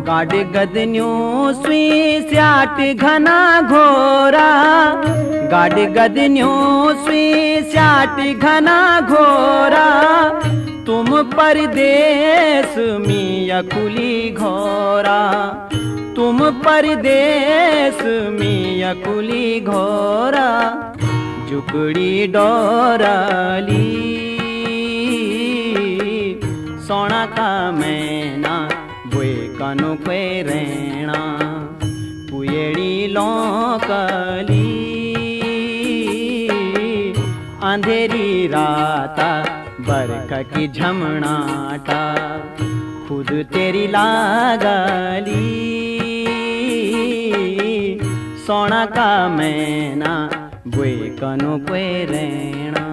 गाड गदन्यो सुई स्याट घना घोरा, गाड गदन्यो सुई स्याट घना घोरा। तुम परदेस में अकुली घोरा, तुम परदेस में अकुली घोरा। जुकड़ी डोरली सोना का मैना बुए कानो पे रेणा। पुयड़ी लोकली अंधेरी राता बरखा की झमनाटा। खुद तेरी लागली सोना का मैना बुए कानो पे रेणा।